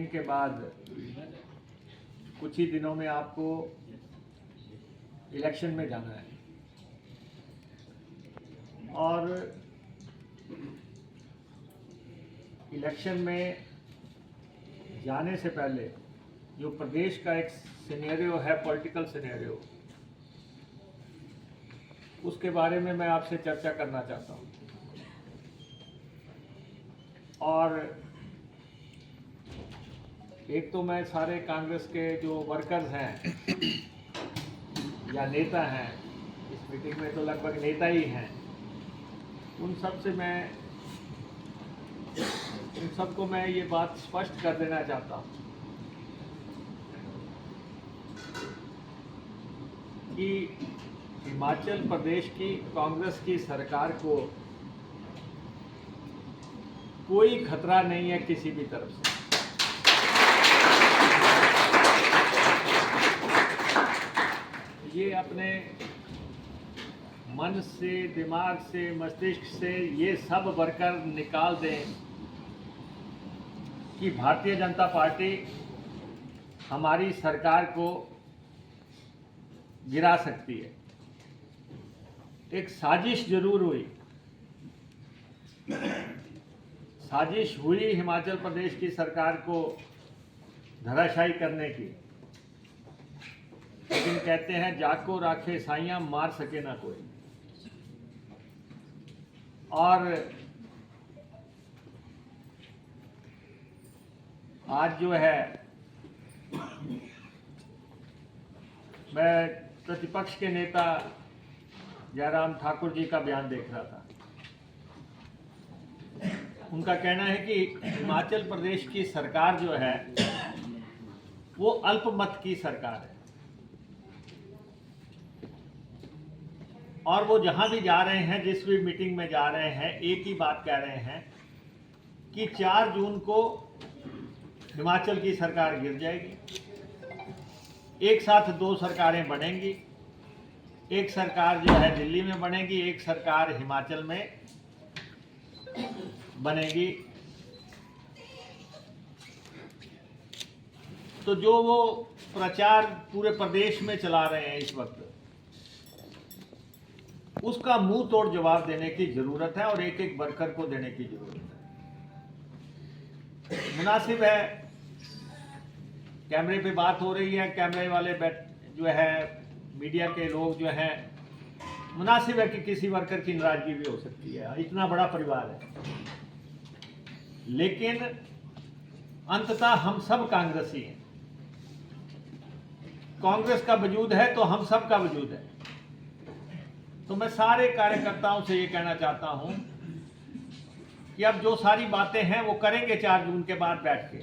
के बाद कुछ ही दिनों में आपको इलेक्शन में जाना है और इलेक्शन में जाने से पहले जो प्रदेश का एक सिनेरियो है, पॉलिटिकल सिनेरियो, उसके बारे में मैं आपसे चर्चा करना चाहता हूँ। और एक तो मैं सारे कांग्रेस के जो वर्कर्स हैं या नेता हैं, इस मीटिंग में तो लगभग नेता ही हैं, उन सबको मैं ये बात स्पष्ट कर देना चाहता हूँ कि हिमाचल प्रदेश की कांग्रेस की सरकार को कोई खतरा नहीं है किसी भी तरफ से। ये अपने मन से, दिमाग से, मस्तिष्क से ये सब वर्कर निकाल दें कि भारतीय जनता पार्टी हमारी सरकार को गिरा सकती है। एक साजिश जरूर हुई, साजिश हुई हिमाचल प्रदेश की सरकार को धराशायी करने की, लेकिन कहते हैं जाको राखे साइयां, मार सके ना कोई। और आज जो है मैं प्रतिपक्ष के नेता जयराम ठाकुर जी का बयान देख रहा था। उनका कहना है कि हिमाचल प्रदेश की सरकार जो है वो अल्पमत की सरकार है और वो जहां भी जा रहे हैं, जिस भी मीटिंग में जा रहे हैं, एक ही बात कह रहे हैं कि 4 जून को हिमाचल की सरकार गिर जाएगी। एक साथ 2 सरकारें बनेंगी, एक सरकार जो है दिल्ली में बनेगी, एक सरकार हिमाचल में बनेगी। तो जो वो प्रचार पूरे प्रदेश में चला रहे हैं इस वक्त, उसका मुंह तोड़ जवाब देने की जरूरत है और एक एक वर्कर को देने की जरूरत है। मुनासिब है, कैमरे पे बात हो रही है, कैमरे वाले जो है मीडिया के लोग जो हैं, मुनासिब है कि किसी वर्कर की नाराजगी भी हो सकती है, इतना बड़ा परिवार है, लेकिन अंततः हम सब कांग्रेसी हैं। कांग्रेस का वजूद है तो हम सब का वजूद है। तो मैं सारे कार्यकर्ताओं से ये कहना चाहता हूं कि अब जो सारी बातें हैं वो करेंगे 4 जून के बाद बैठ के,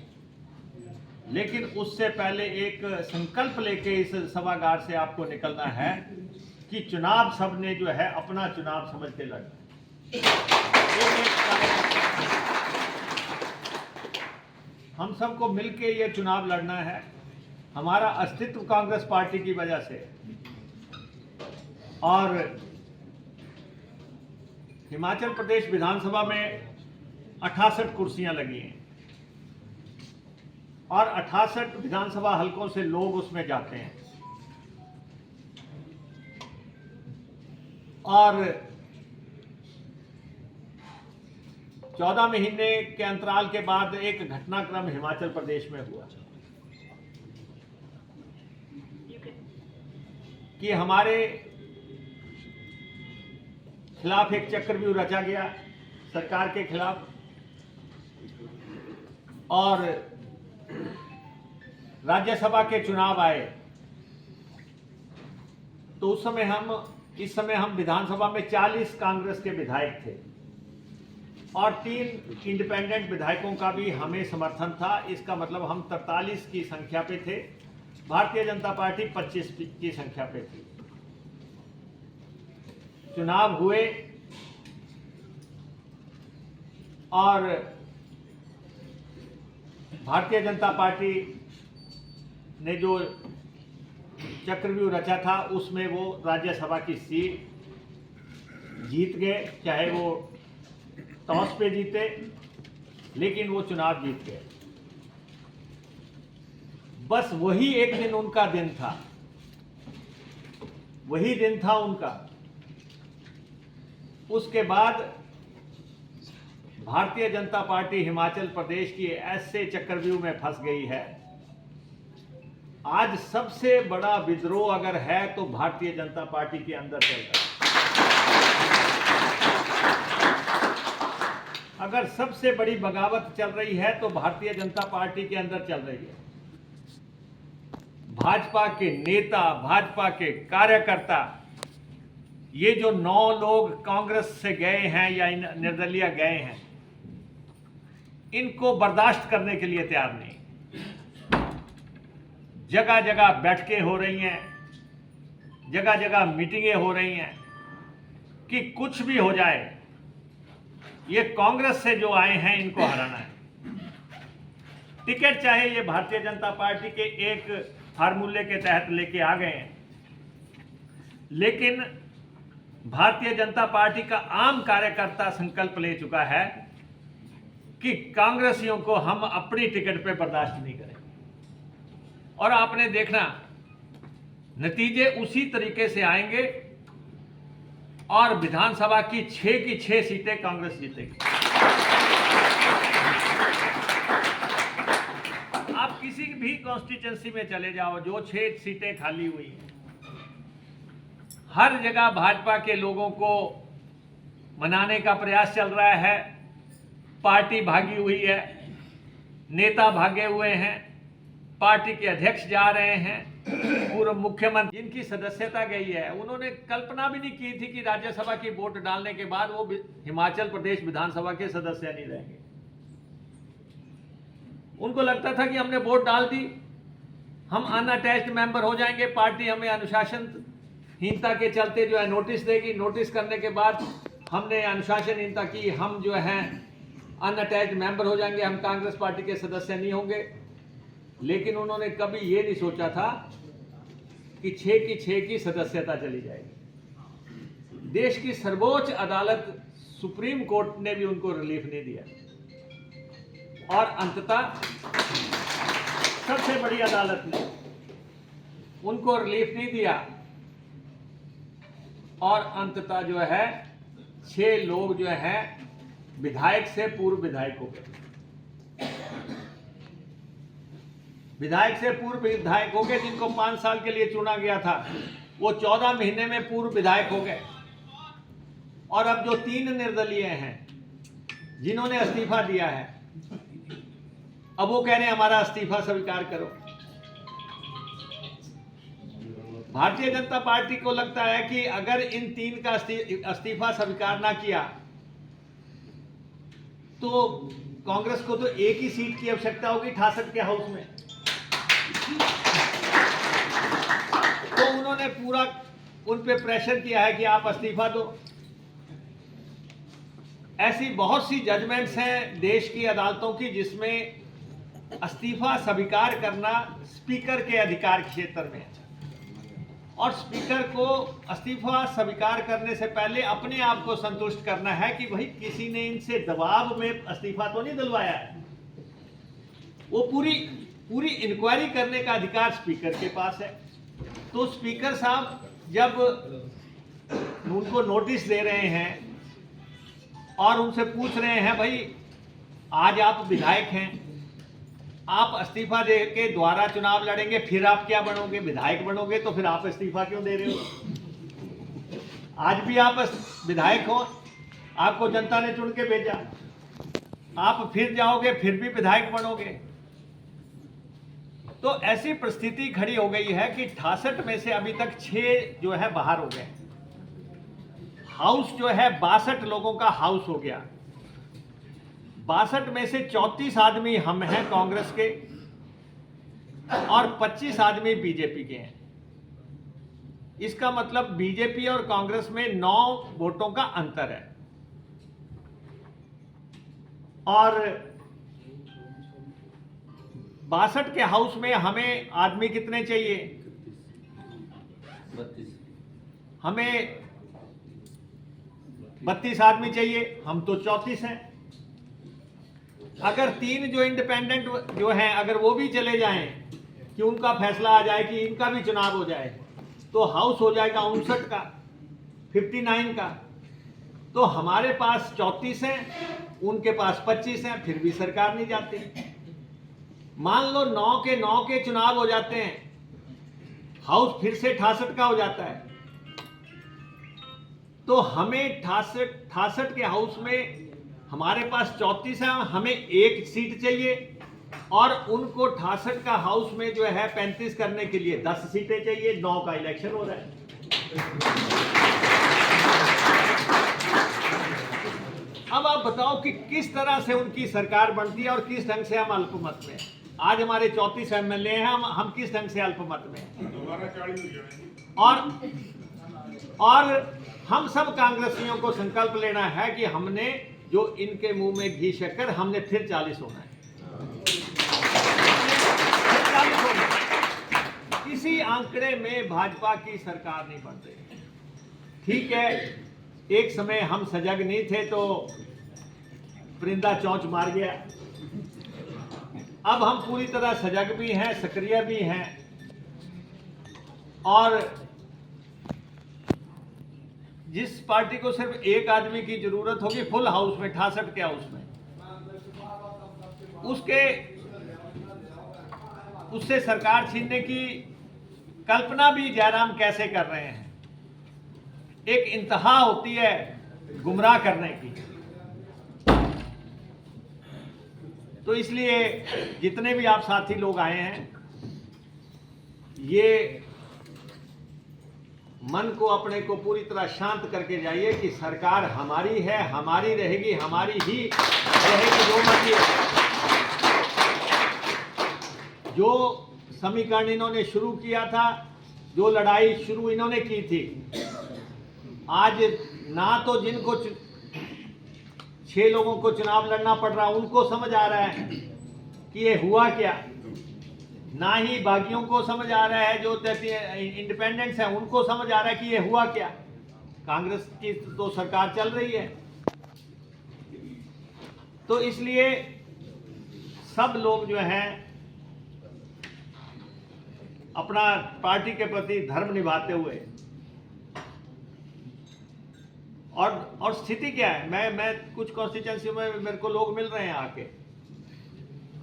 लेकिन उससे पहले एक संकल्प लेके इस सभागार से आपको निकलना है कि चुनाव सबने जो है अपना चुनाव समझ के लड़ना। हम सबको मिलके ये चुनाव लड़ना है। हमारा अस्तित्व कांग्रेस पार्टी की वजह से, और हिमाचल प्रदेश विधानसभा में 68 कुर्सियां लगी हैं और 68 विधानसभा हलकों से लोग उसमें जाते हैं। और 14 महीने के अंतराल के बाद एक घटनाक्रम हिमाचल प्रदेश में हुआ कि हमारे खिलाफ एक चक्रव्यूह रचा गया, सरकार के खिलाफ। और राज्यसभा के चुनाव आए तो इस समय हम विधानसभा में 40 कांग्रेस के विधायक थे और 3 इंडिपेंडेंट विधायकों का भी हमें समर्थन था। इसका मतलब हम 43 की संख्या पे थे, भारतीय जनता पार्टी 25 की संख्या पे थी। चुनाव हुए और भारतीय जनता पार्टी ने जो चक्रव्यूह रचा था उसमें वो राज्यसभा की सीट जीत गए, चाहे वो टॉस पे जीते, लेकिन वो चुनाव जीत गए। बस वही एक दिन उनका दिन था, वही दिन था उनका। उसके बाद भारतीय जनता पार्टी हिमाचल प्रदेश की ऐसे चक्रव्यूह में फंस गई है। आज सबसे बड़ा विद्रोह अगर है तो भारतीय जनता पार्टी के अंदर चल रहा है। अगर सबसे बड़ी बगावत चल रही है तो भारतीय जनता पार्टी के अंदर चल रही है। भाजपा के नेता, भाजपा के कार्यकर्ता, ये जो 9 लोग कांग्रेस से गए हैं या निर्दलीय गए हैं, इनको बर्दाश्त करने के लिए तैयार नहीं। जगह जगह बैठकें हो रही हैं, जगह जगह मीटिंगें हो रही हैं कि कुछ भी हो जाए, ये कांग्रेस से जो आए हैं इनको हराना है। टिकट चाहे ये भारतीय जनता पार्टी के एक फार्मूले के तहत लेके आ गए हैं, लेकिन भारतीय जनता पार्टी का आम कार्यकर्ता संकल्प ले चुका है कि कांग्रेसियों को हम अपनी टिकट पे बर्दाश्त नहीं करेंगे। और आपने देखना नतीजे उसी तरीके से आएंगे और विधानसभा की 6 की 6 सीटें कांग्रेस जीतेगी। आप किसी भी कॉन्स्टिट्यूंसी में चले जाओ, जो 6 सीटें खाली हुई हैं, हर जगह भाजपा के लोगों को मनाने का प्रयास चल रहा है। पार्टी भागी हुई है, नेता भागे हुए हैं, पार्टी के अध्यक्ष जा रहे हैं, पूर्व मुख्यमंत्री जिनकी सदस्यता गई है, उन्होंने कल्पना भी नहीं की थी कि राज्यसभा की वोट डालने के बाद वो हिमाचल प्रदेश विधानसभा के सदस्य नहीं रहेंगे। उनको लगता था कि हमने वोट डाल दी, हम अनअटैच्ड मेंबर हो जाएंगे, पार्टी हमें अनुशासनहीनता के चलते जो है नोटिस देगी, नोटिस करने के बाद हमने अनुशासनहीनता की, हम जो है अनअटैच्ड मेंबर हो जाएंगे, हम कांग्रेस पार्टी के सदस्य नहीं होंगे। लेकिन उन्होंने कभी ये नहीं सोचा था कि 6 की 6 की सदस्यता चली जाएगी। देश की सर्वोच्च अदालत सुप्रीम कोर्ट ने भी उनको रिलीफ नहीं दिया, और अंततः सबसे बड़ी अदालत ने उनको रिलीफ नहीं दिया, और अंततः जो है 6 लोग जो है विधायक से पूर्व विधायक हो गए। विधायक से पूर्व विधायक हो गए, जिनको 5 साल के लिए चुना गया था, वो 14 महीने में पूर्व विधायक हो गए। और अब जो 3 निर्दलीय हैं जिन्होंने इस्तीफा दिया है, अब वो कह रहे हैं हमारा इस्तीफा स्वीकार करो। भारतीय जनता पार्टी को लगता है कि अगर इन 3 का इस्तीफा स्वीकार ना किया तो कांग्रेस को तो एक ही सीट की आवश्यकता होगी 68 के हाउस में। तो उन्होंने पूरा उन पे प्रेशर किया है कि आप इस्तीफा दो। ऐसी बहुत सी जजमेंट्स हैं देश की अदालतों की जिसमें इस्तीफा स्वीकार करना स्पीकर के अधिकार क्षेत्र में है, और स्पीकर को इस्तीफा स्वीकार करने से पहले अपने आप को संतुष्ट करना है कि भाई किसी ने इनसे दबाव में इस्तीफा तो नहीं दिलवाया है। वो पूरी इंक्वायरी करने का अधिकार स्पीकर के पास है। तो स्पीकर साहब जब उनको नोटिस दे रहे हैं और उनसे पूछ रहे हैं, भाई आज आप विधायक हैं, आप इस्तीफा दे के दोबारा चुनाव लड़ेंगे, फिर आप क्या बनोगे, विधायक बनोगे, तो फिर आप इस्तीफा क्यों दे रहे हो? आज भी आप विधायक हो, आपको जनता ने चुन के भेजा, आप फिर जाओगे, फिर भी विधायक बनोगे। तो ऐसी परिस्थिति खड़ी हो गई है कि 68 में से अभी तक 6 जो है बाहर हो गए। हाउस जो है 62 लोगों का हाउस हो गया। 62 में से 34 आदमी हम हैं कांग्रेस के और 25 आदमी बीजेपी के हैं। इसका मतलब बीजेपी और कांग्रेस में 9 वोटों का अंतर है। और 62 के हाउस में हमें आदमी कितने चाहिए? 32। हमें 32 आदमी चाहिए, हम तो 34 हैं। अगर 3 जो इंडिपेंडेंट जो हैं अगर वो भी चले जाएं कि उनका फैसला आ जाए कि इनका भी चुनाव हो जाए, तो हाउस हो जाएगा 59 का, 59 का। तो हमारे पास 34 हैं, उनके पास 25 हैं, फिर भी सरकार नहीं जाती। मान लो 9 के 9 के चुनाव हो जाते हैं, हाउस फिर से 68 का हो जाता है, तो हमें 68 के हाउस में हमारे पास 34 है, हमें एक सीट चाहिए, और उनको 68 का हाउस में जो है 35 करने के लिए 10 सीटें चाहिए। 9 का इलेक्शन हो रहा है। अब आप बताओ कि किस तरह से उनकी सरकार बनती है और किस ढंग से हम अल्पमत में। आज हमारे 34 एमएलए हैं, हम किस ढंग से अल्पमत में। और हम सब कांग्रेसियों को संकल्प लेना है कि हमने जो इनके मुंह में घी शक्कर, हमने फिर 40 होना है। किसी आंकड़े में भाजपा की सरकार नहीं बन रही। ठीक है, एक समय हम सजग नहीं थे तो परिंदा चौंच मार गया। अब हम पूरी तरह सजग भी हैं, सक्रिय भी हैं, और जिस पार्टी को सिर्फ एक आदमी की जरूरत होगी फुल हाउस में, 68 के हाउस में, उससे सरकार छीनने की कल्पना भी जयराम कैसे कर रहे हैं। एक इंतहा होती है गुमराह करने की। तो इसलिए जितने भी आप साथी लोग आए हैं, ये मन को अपने को पूरी तरह शांत करके जाइए कि सरकार हमारी है, हमारी रहेगी, हमारी ही रहेगी, जो मर्जी है। जो समीकरण इन्होंने शुरू किया था, जो लड़ाई शुरू इन्होंने की थी, आज ना तो जिनको 6 लोगों को चुनाव लड़ना पड़ रहा उनको समझ आ रहा है कि ये हुआ क्या, ना ही बागियों को समझ आ रहा है, जो इंडिपेंडेंट्स हैं उनको समझ आ रहा है कि ये हुआ क्या। कांग्रेस की तो सरकार चल रही है। तो इसलिए सब लोग जो हैं अपना पार्टी के प्रति धर्म निभाते हुए, और स्थिति क्या है, मैं कुछ कॉन्स्टिट्यूएंसी में मेरे को लोग मिल रहे हैं आके,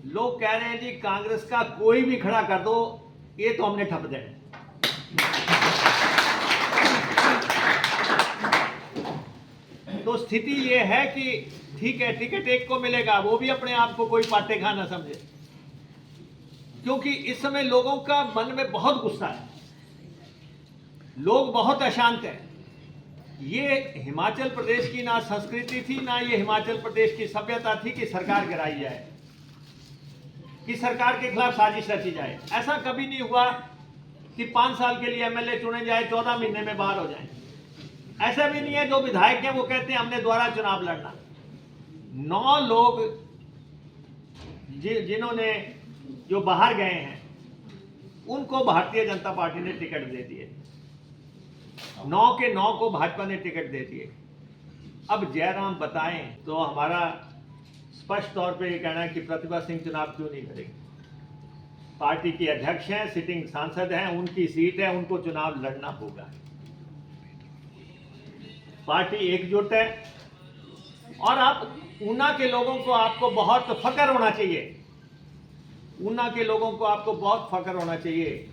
लोग कह रहे हैं जी कांग्रेस का कोई भी खड़ा कर दो, ये तो हमने ठप देना। तो स्थिति ये है कि ठीक है, टिकट एक को मिलेगा, वो भी अपने आप को कोई पाटे खा ना समझे, क्योंकि इस समय लोगों का मन में बहुत गुस्सा है, लोग बहुत अशांत हैं। ये हिमाचल प्रदेश की ना संस्कृति थी, ना ये हिमाचल प्रदेश की सभ्यता थी कि सरकार गिराई जाए, कि सरकार के खिलाफ साजिश रची जाए। ऐसा कभी नहीं हुआ कि 5 साल के लिए एमएलए चुने जाए, 14 महीने में बाहर हो जाए। ऐसा भी नहीं है जो विधायक हैं वो कहते हैं हमने दोबारा चुनाव लड़ना। 9 लोग जिन्होंने जो बाहर गए हैं उनको भारतीय जनता पार्टी ने टिकट दे दिए, 9 के 9 को भाजपा ने टिकट दे दिए। अब जयराम बताएं तो हमारा स्पष्ट तौर पे ये कहना है कि प्रतिभा सिंह चुनाव क्यों नहीं लड़ेगी। पार्टी की अध्यक्ष हैं, सिटिंग सांसद हैं, उनकी सीट है, उनको चुनाव लड़ना होगा। पार्टी एकजुट है, और आप ऊना के लोगों को आपको बहुत फख्र होना चाहिए, ऊना के लोगों को आपको बहुत फख्र होना चाहिए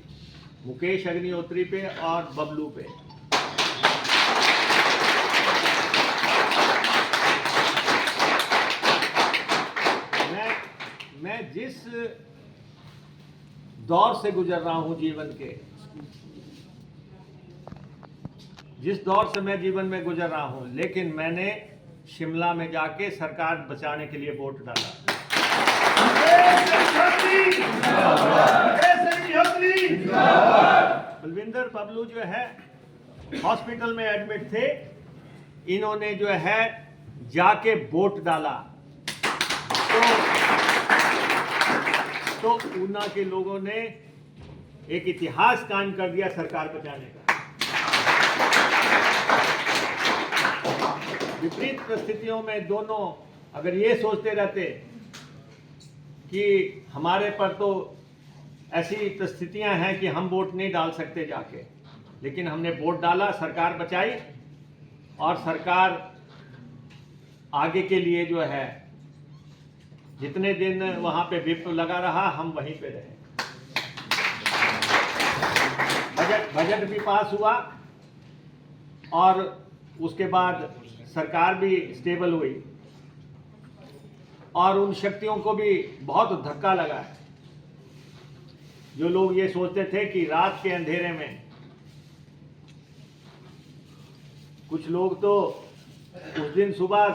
मुकेश अग्निहोत्री पे और बबलू पे। मैं जिस दौर से गुजर रहा हूं जीवन के, जिस दौर से मैं जीवन में गुजर रहा हूं, लेकिन मैंने शिमला में जाके सरकार बचाने के लिए वोट डाला। बलविंदर बबलू जो है हॉस्पिटल में एडमिट थे, इन्होंने जो है जाके वोट डाला। तो ऊना के लोगों ने एक इतिहास कायम कर दिया सरकार बचाने का। विपरीत परिस्थितियों में दोनों अगर ये सोचते रहते कि हमारे पर तो ऐसी परिस्थितियां हैं कि हम वोट नहीं डाल सकते जाके, लेकिन हमने वोट डाला, सरकार बचाई और सरकार आगे के लिए जो है जितने दिन वहां पे विप लगा रहा हम वहीं पे रहे। बजट भी पास हुआ और उसके बाद सरकार भी स्टेबल हुई और उन शक्तियों को भी बहुत धक्का लगा है। जो लोग ये सोचते थे कि रात के अंधेरे में, कुछ लोग तो उस दिन सुबह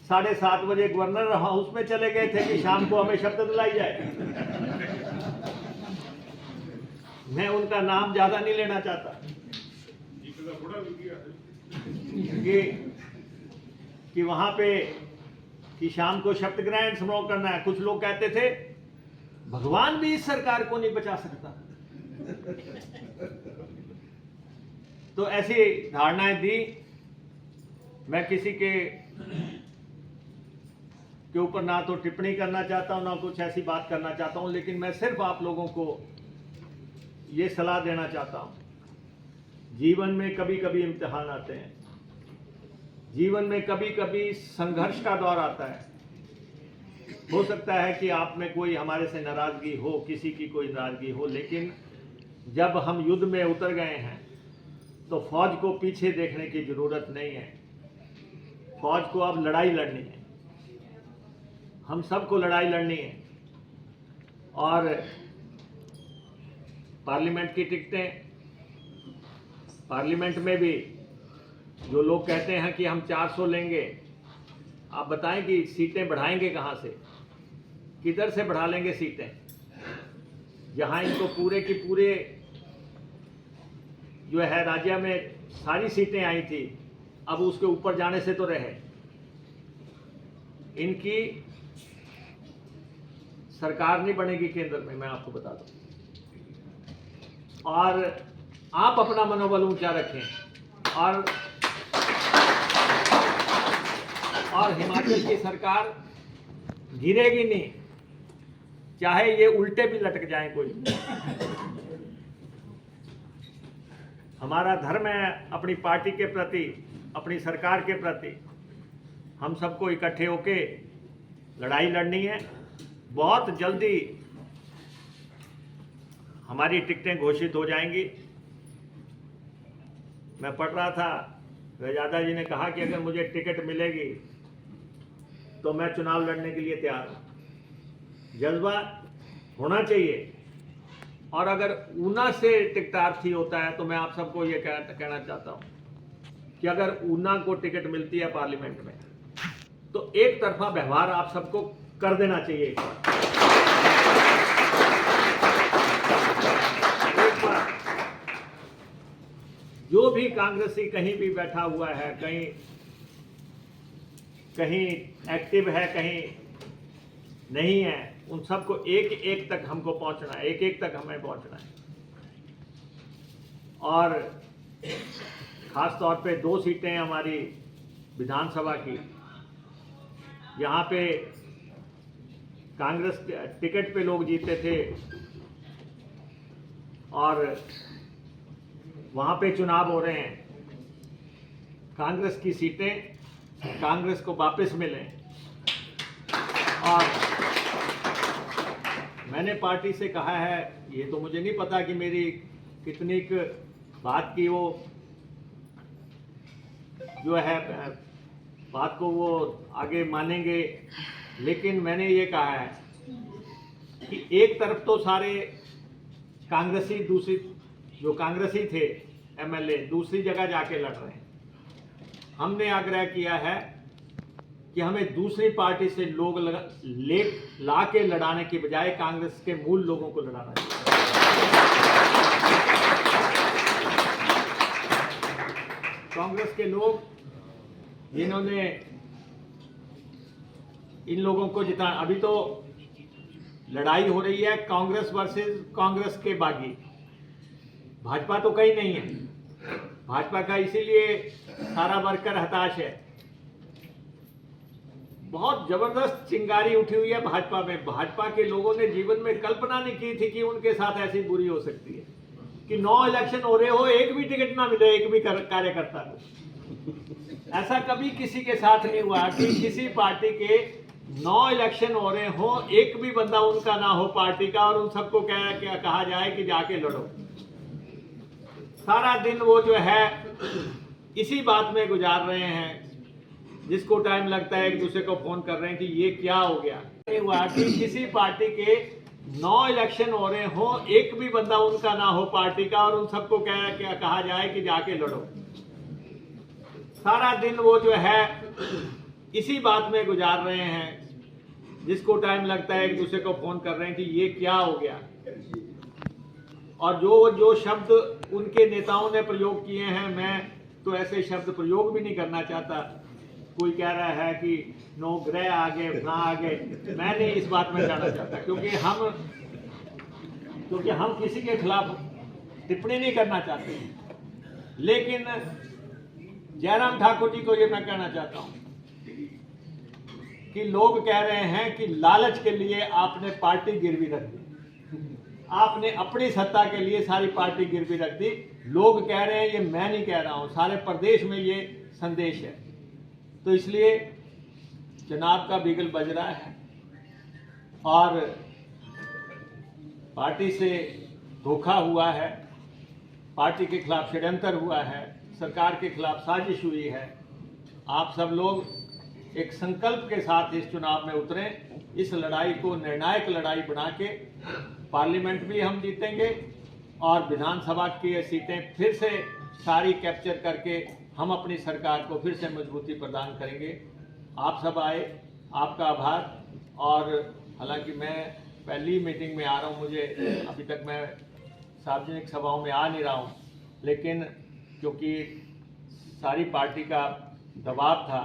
7:30 बजे गवर्नर हाउस में चले गए थे कि शाम को हमें शपथ दिलाई जाए। मैं उनका नाम ज्यादा नहीं लेना चाहता कि वहां पे कि शाम को शपथ ग्रहण समारोह करना है। कुछ लोग कहते थे भगवान भी इस सरकार को नहीं बचा सकता। तो ऐसी धारणाएं दी। मैं किसी के ऊपर ना तो टिप्पणी करना चाहता हूं, ना कुछ ऐसी बात करना चाहता हूं, लेकिन मैं सिर्फ आप लोगों को ये सलाह देना चाहता हूं। जीवन में कभी कभी इम्तिहान आते हैं, जीवन में कभी कभी संघर्ष का दौर आता है। हो सकता है कि आप में कोई हमारे से नाराजगी हो, किसी की कोई नाराजगी हो, लेकिन जब हम युद्ध में उतर गए हैं तो फौज को पीछे देखने की जरूरत नहीं है। फौज को अब लड़ाई लड़नी है, हम सबको लड़ाई लड़नी है। और पार्लियामेंट की टिकटें, पार्लियामेंट में भी जो लोग कहते हैं कि हम 400 लेंगे, आप बताएं कि सीटें बढ़ाएंगे कहां से, किधर से बढ़ा लेंगे सीटें? जहां इनको पूरे की पूरे जो है राज्य में सारी सीटें आई थी, अब उसके ऊपर जाने से तो रहे। इनकी सरकार नहीं बनेगी केंद्र में, मैं आपको बता दूं। और आप अपना मनोबल ऊंचा रखें और हिमाचल की सरकार गिरेगी नहीं, चाहे ये उल्टे भी लटक जाए कोई। हमारा धर्म है अपनी पार्टी के प्रति, अपनी सरकार के प्रति हम सबको इकट्ठे होके लड़ाई लड़नी है। बहुत जल्दी हमारी टिकटें घोषित हो जाएंगी। मैं पढ़ रहा था, रजादा जी ने कहा कि अगर मुझे टिकट मिलेगी तो मैं चुनाव लड़ने के लिए तैयार हूं। जज्बा होना चाहिए। और अगर ऊना से टिकटार्थी होता है तो मैं आप सबको ये कहना चाहता हूं कि अगर ऊना को टिकट मिलती है पार्लियामेंट में तो एक तरफा व्यवहार आप सबको कर देना चाहिए। एक बार जो भी कांग्रेसी कहीं भी बैठा हुआ है, कहीं एक्टिव है, कहीं नहीं है, उन सबको एक एक तक हमको पहुंचना है, एक एक तक हमें पहुंचना है। और खास तौर पे 2 सीटें हमारी विधानसभा की, यहाँ पे कांग्रेस टिकट पे लोग जीते थे और वहाँ पे चुनाव हो रहे हैं। कांग्रेस की सीटें कांग्रेस को वापस मिलें। और मैंने पार्टी से कहा है, ये तो मुझे नहीं पता कि मेरी कितनी बात की वो जो है बात को वो आगे मानेंगे, लेकिन मैंने ये कहा है कि एक तरफ तो सारे कांग्रेसी, दूसरी जो कांग्रेसी थे एमएलए दूसरी जगह जाके लड़ रहे हैं। हमने आग्रह किया है कि हमें दूसरी पार्टी से लोग ला के लड़ाने की बजाय कांग्रेस के मूल लोगों को लड़ाना चाहिए। कांग्रेस के लोग जिन्होंने इन लोगों को जितना, अभी तो लड़ाई हो रही है कांग्रेस वर्सेस कांग्रेस के बागी, भाजपा तो कहीं नहीं है। भाजपा का इसीलिए सारा वर्कर हताश है। बहुत जबरदस्त चिंगारी उठी हुई है भाजपा में। भाजपा के लोगों ने जीवन में कल्पना नहीं की थी कि उनके साथ ऐसी बुरी हो सकती है कि 9 इलेक्शन हो रहे हो, एक भी टिकट ना मिले एक भी कार्यकर्ता को। ऐसा कभी किसी के साथ नहीं हुआ कि किसी पार्टी के 9 इलेक्शन हो रहे हो, एक भी बंदा उनका ना हो पार्टी का, और उन सबको कहा जाए कि जाके लड़ो। सारा दिन वो जो है इसी बात में गुजार रहे हैं। जिसको टाइम लगता है एक दूसरे को फोन कर रहे हैं कि ये क्या हो गया। नहीं हुआ कि किसी पार्टी के 9 इलेक्शन हो रहे हो, एक भी बंदा उनका ना हो पार्टी का, और उन सबको कहा जाए कि जाके लड़ो। सारा दिन वो जो है इसी बात में गुजार रहे हैं। जिसको टाइम लगता है एक दूसरे को फोन कर रहे हैं कि ये क्या हो गया। और जो शब्द उनके नेताओं ने प्रयोग किए हैं, मैं तो ऐसे शब्द प्रयोग भी नहीं करना चाहता। कोई कह रहा है कि नो ग्रह आगे ना आगे, मैं नहीं इस बात में जाना चाहता, क्योंकि हम किसी के खिलाफ टिप्पणी नहीं करना चाहते। लेकिन जयराम ठाकुर जी को ये मैं कहना चाहता हूं कि लोग कह रहे हैं कि लालच के लिए आपने पार्टी गिरवी रख दी, आपने अपनी सत्ता के लिए सारी पार्टी गिरवी रख दी। लोग कह रहे हैं, ये मैं नहीं कह रहा हूं, सारे प्रदेश में ये संदेश है। तो इसलिए जनाब का बिगल बज रहा है और पार्टी से धोखा हुआ है, पार्टी के खिलाफ षड्यंत्र हुआ है, सरकार के खिलाफ साजिश हुई है। आप सब लोग एक संकल्प के साथ इस चुनाव में उतरें। इस लड़ाई को निर्णायक लड़ाई बना के पार्लियामेंट भी हम जीतेंगे और विधानसभा की सीटें फिर से सारी कैप्चर करके हम अपनी सरकार को फिर से मजबूती प्रदान करेंगे। आप सब आए, आपका आभार। और हालांकि मैं पहली मीटिंग में आ रहा हूं, मुझे अभी तक मैं सार्वजनिक सभाओं में आ नहीं रहा हूं, लेकिन क्योंकि सारी पार्टी का दबाव था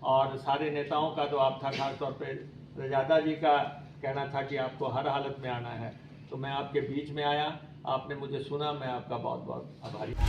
और सारे नेताओं का दबाव था, खासतौर पर रजादा जी का कहना था कि आपको हर हालत में आना है, तो मैं आपके बीच में आया, आपने मुझे सुना, मैं आपका बहुत बहुत आभारी हूं।